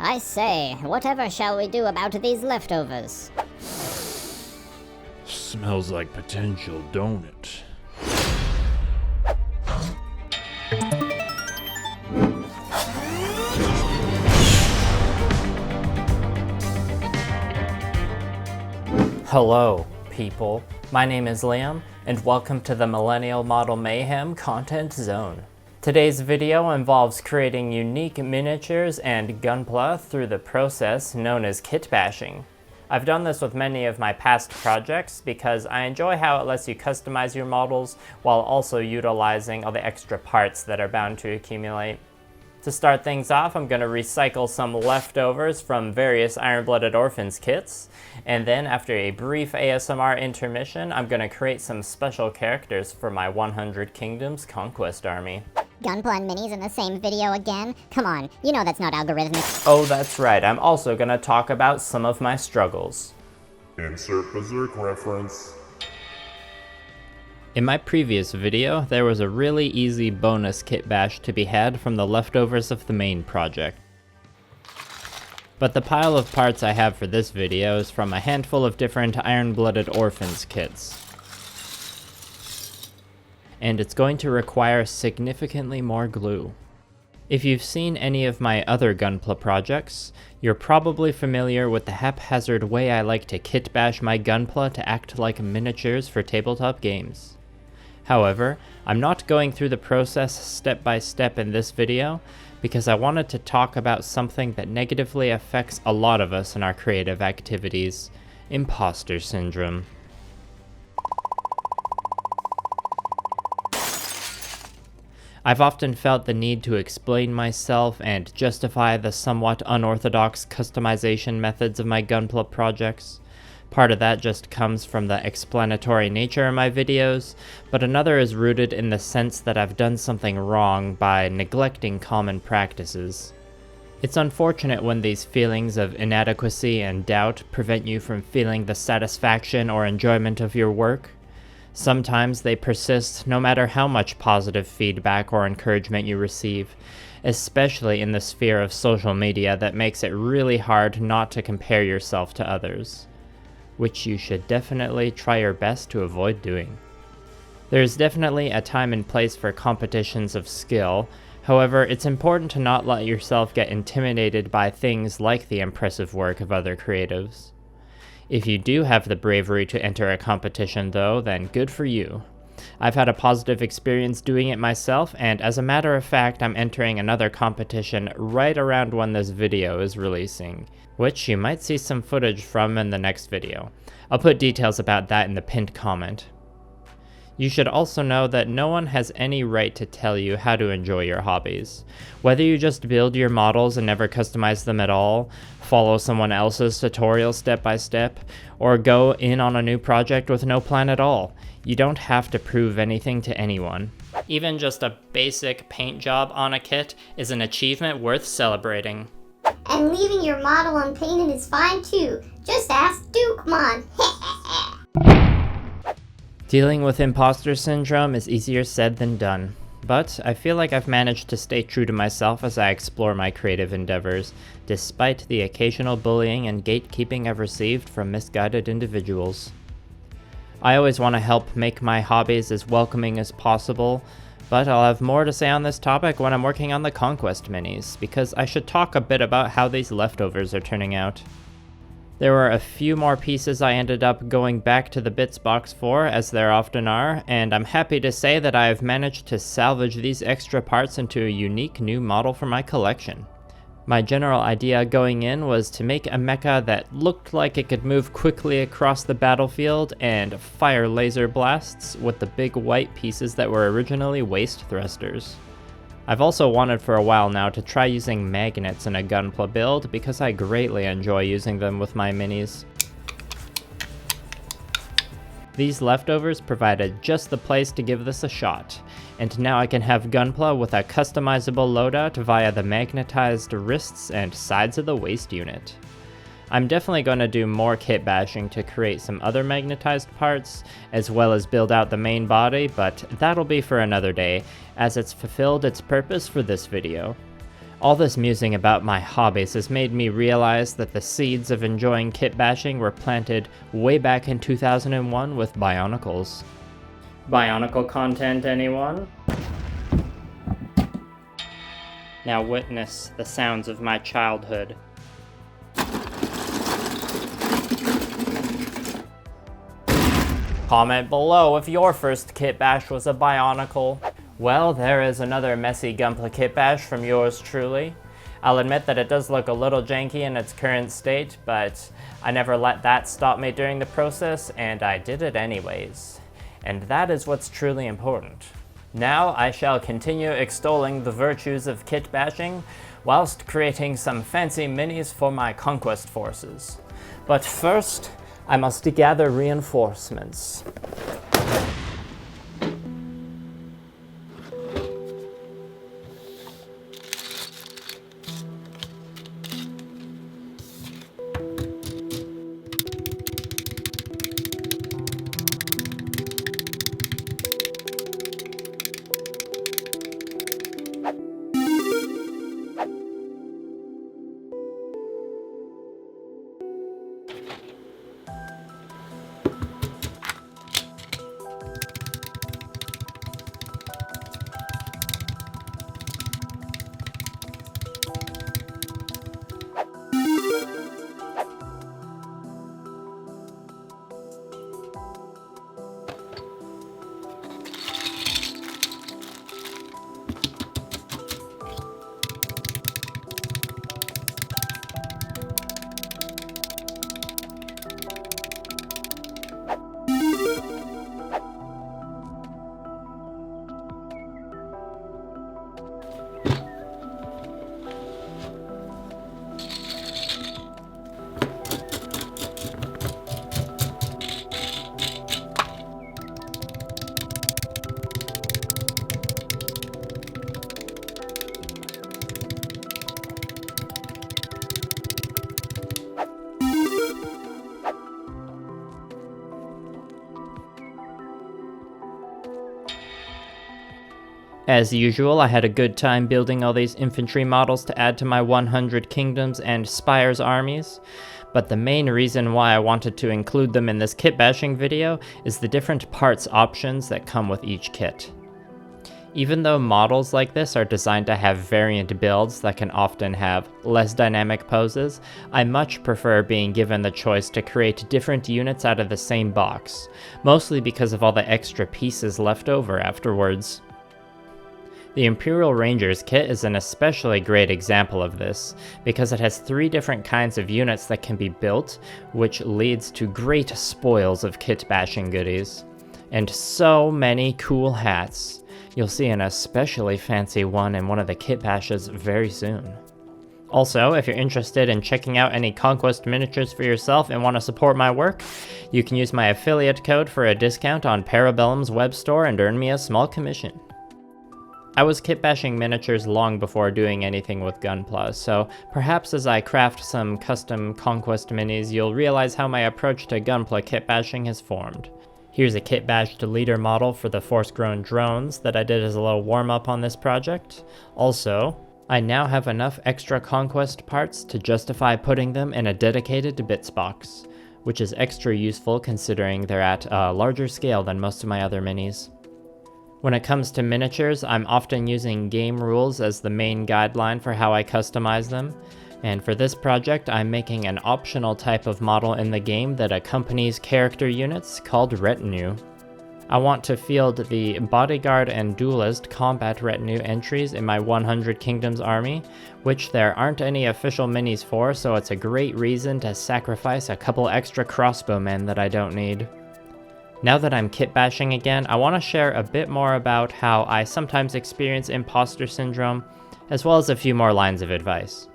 I say, whatever shall we do about these leftovers? Smells like potential, don't it? Hello, people. My name is Liam, and welcome to the Millennial Model Mayhem Content Zone. Today's video involves creating unique miniatures and gunpla through the process known as kitbashing. I've done this with many of my past projects because I enjoy how it lets you customize your models while also utilizing all the extra parts that are bound to accumulate. To start things off, I'm going to recycle some leftovers from various Iron-Blooded Orphans kits, and then after a brief ASMR intermission, I'm going to create some special characters for my 100 Kingdoms Conquest army. Gunpla and minis in the same video again? Come on, you know that's not algorithmic. Oh, that's right, I'm also going to talk about some of my struggles. Insert Berserk reference. In my previous video, there was a really easy bonus kit bash to be had from the leftovers of the main project. But the pile of parts I have for this video is from a handful of different Iron-Blooded Orphans kits. And it's going to require significantly more glue. If you've seen any of my other Gunpla projects, you're probably familiar with the haphazard way I like to kit bash my Gunpla to act like miniatures for tabletop games. However, I'm not going through the process step by step in this video because I wanted to talk about something that negatively affects a lot of us in our creative activities: imposter syndrome. I've often felt the need to explain myself and justify the somewhat unorthodox customization methods of my Gunpla projects. Part of that just comes from the explanatory nature of my videos, but another is rooted in the sense that I've done something wrong by neglecting common practices. It's unfortunate when these feelings of inadequacy and doubt prevent you from feeling the satisfaction or enjoyment of your work. Sometimes they persist no matter how much positive feedback or encouragement you receive, especially in the sphere of social media that makes it really hard not to compare yourself to others, which you should definitely try your best to avoid doing. There's definitely a time and place for competitions of skill. However, it's important to not let yourself get intimidated by things like the impressive work of other creatives. If you do have the bravery to enter a competition though, then good for you. I've had a positive experience doing it myself, and as a matter of fact, I'm entering another competition right around when this video is releasing, which you might see some footage from in the next video. I'll put details about that in the pinned comment. You should also know that no one has any right to tell you how to enjoy your hobbies. Whether you just build your models and never customize them at all, follow someone else's tutorial step by step, or go in on a new project with no plan at all, you don't have to prove anything to anyone. Even just a basic paint job on a kit is an achievement worth celebrating. And leaving your model unpainted is fine too. Just ask Dukemon. Dealing with imposter syndrome is easier said than done, but I feel like I've managed to stay true to myself as I explore my creative endeavors, despite the occasional bullying and gatekeeping I've received from misguided individuals. I always want to help make my hobbies as welcoming as possible, but I'll have more to say on this topic when I'm working on the Conquest minis, because I should talk a bit about how these leftovers are turning out. There were a few more pieces I ended up going back to the bits box for, as there often are, and I'm happy to say that I have managed to salvage these extra parts into a unique new model for my collection. My general idea going in was to make a mecha that looked like it could move quickly across the battlefield and fire laser blasts with the big white pieces that were originally waist thrusters. I've also wanted for a while now to try using magnets in a Gunpla build because I greatly enjoy using them with my minis. These leftovers provided just the place to give this a shot, and now I can have Gunpla with a customizable loadout via the magnetized wrists and sides of the waist unit. I'm definitely going to do more kit bashing to create some other magnetized parts, as well as build out the main body, but that'll be for another day, as it's fulfilled its purpose for this video. All this musing about my hobbies has made me realize that the seeds of enjoying kit bashing were planted way back in 2001 with Bionicles. Bionicle content, anyone? Now witness the sounds of my childhood. Comment below if your first kit bash was a Bionicle. Well, there is another messy Gunpla Kitbash from yours truly. I'll admit that it does look a little janky in its current state, but I never let that stop me during the process, and I did it anyways. And that is what's truly important. Now I shall continue extolling the virtues of kit bashing, whilst creating some fancy minis for my Conquest forces. But first, I must gather reinforcements. As usual, I had a good time building all these infantry models to add to my 100 Kingdoms and Spires armies, but the main reason why I wanted to include them in this kit bashing video is the different parts options that come with each kit. Even though models like this are designed to have variant builds that can often have less dynamic poses, I much prefer being given the choice to create different units out of the same box, mostly because of all the extra pieces left over afterwards. The Imperial Rangers kit is an especially great example of this, because it has 3 different kinds of units that can be built, which leads to great spoils of kit bashing goodies. And so many cool hats. You'll see an especially fancy one in one of the kit bashes very soon. Also, if you're interested in checking out any Conquest miniatures for yourself and want to support my work, you can use my affiliate code for a discount on Parabellum's web store and earn me a small commission. I was kit bashing miniatures long before doing anything with Gunpla, so perhaps as I craft some custom Conquest minis, you'll realize how my approach to Gunpla kit bashing has formed. Here's a kit bashed leader model for the Force-Grown drones that I did as a little warm-up on this project. Also, I now have enough extra Conquest parts to justify putting them in a dedicated bits box, which is extra useful considering they're at a larger scale than most of my other minis. When it comes to miniatures, I'm often using game rules as the main guideline for how I customize them, and for this project I'm making an optional type of model in the game that accompanies character units called Retinue. I want to field the Bodyguard and Duelist combat retinue entries in my 100 Kingdoms army, which there aren't any official minis for, so it's a great reason to sacrifice a couple extra crossbowmen that I don't need. Now that I'm kit bashing again, I want to share a bit more about how I sometimes experience imposter syndrome, as well as a few more lines of advice.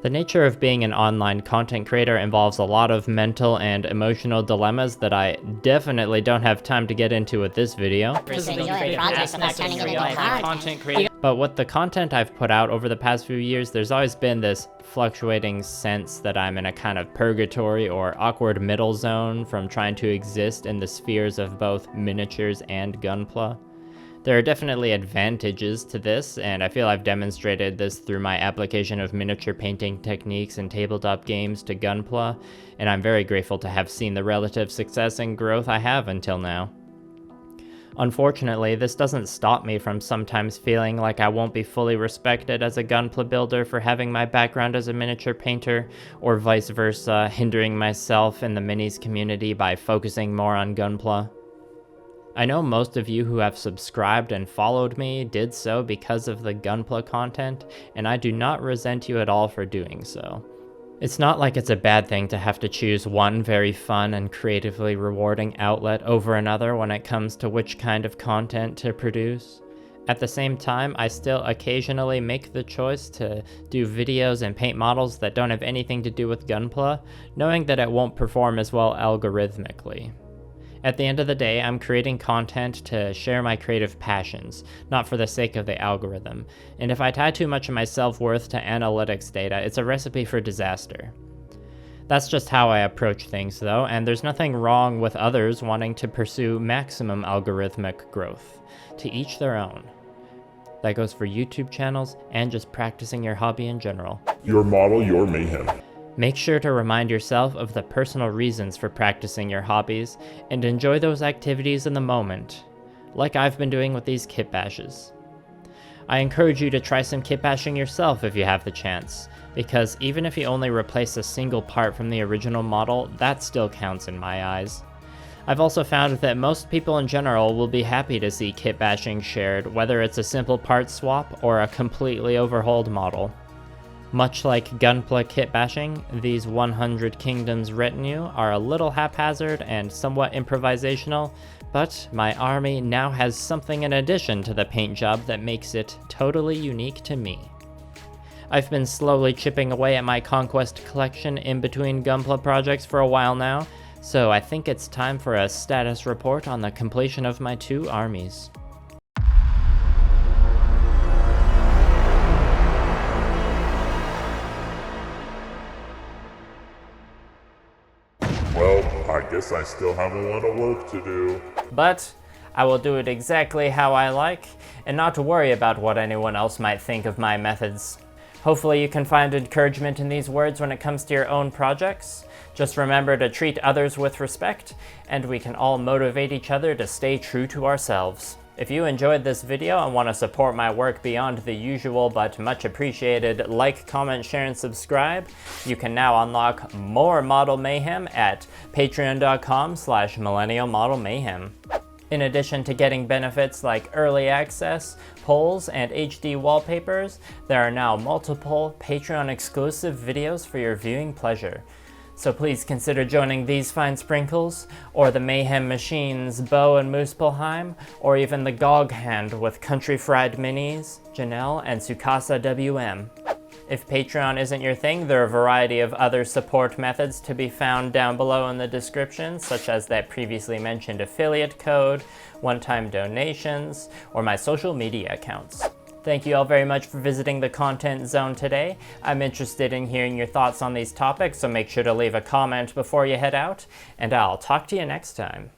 The nature of being an online content creator involves a lot of mental and emotional dilemmas that I definitely don't have time to get into with this video. But with the content I've put out over the past few years, there's always been this fluctuating sense that I'm in a kind of purgatory or awkward middle zone from trying to exist in the spheres of both miniatures and Gunpla. There are definitely advantages to this, and I feel I've demonstrated this through my application of miniature painting techniques in tabletop games to Gunpla, and I'm very grateful to have seen the relative success and growth I have until now. Unfortunately, this doesn't stop me from sometimes feeling like I won't be fully respected as a Gunpla builder for having my background as a miniature painter, or vice versa, hindering myself in the minis community by focusing more on Gunpla. I know most of you who have subscribed and followed me did so because of the Gunpla content, and I do not resent you at all for doing so. It's not like it's a bad thing to have to choose one very fun and creatively rewarding outlet over another when it comes to which kind of content to produce. At the same time, I still occasionally make the choice to do videos and paint models that don't have anything to do with Gunpla, knowing that it won't perform as well algorithmically. At the end of the day, I'm creating content to share my creative passions, not for the sake of the algorithm, and if I tie too much of my self-worth to analytics data, it's a recipe for disaster. That's just how I approach things though, and there's nothing wrong with others wanting to pursue maximum algorithmic growth. To each their own. That goes for YouTube channels and just practicing your hobby in general. Your model, your mayhem. Make sure to remind yourself of the personal reasons for practicing your hobbies, and enjoy those activities in the moment, like I've been doing with these kitbashes. I encourage you to try some kitbashing yourself if you have the chance, because even if you only replace a single part from the original model, that still counts in my eyes. I've also found that most people in general will be happy to see kitbashing shared, whether it's a simple part swap or a completely overhauled model. Much like Gunpla Kitbashing, these 100 Kingdoms retinue are a little haphazard and somewhat improvisational, but my army now has something in addition to the paint job that makes it totally unique to me. I've been slowly chipping away at my Conquest collection in between Gunpla projects for a while now, so I think it's time for a status report on the completion of my 2 armies. Well, I guess I still have a lot of work to do. But I will do it exactly how I like, and not to worry about what anyone else might think of my methods. Hopefully you can find encouragement in these words when it comes to your own projects. Just remember to treat others with respect, and we can all motivate each other to stay true to ourselves. If you enjoyed this video and want to support my work beyond the usual but much appreciated like, comment, share, and subscribe, you can now unlock more Model Mayhem at patreon.com/millennialmodelmayhem. In addition to getting benefits like early access, polls, and HD wallpapers, there are now multiple Patreon-exclusive videos for your viewing pleasure. So please consider joining these fine sprinkles, or the Mayhem Machines Bow and Moosepelheim, or even the Gogg hand with Country Fried Minis, Janel, and TsukasaWM. If Patreon isn't your thing, there are a variety of other support methods to be found down below in the description, such as that previously mentioned affiliate code, one-time donations, or my social media accounts. Thank you all very much for visiting the Content Zone today. I'm interested in hearing your thoughts on these topics, so make sure to leave a comment before you head out, and I'll talk to you next time.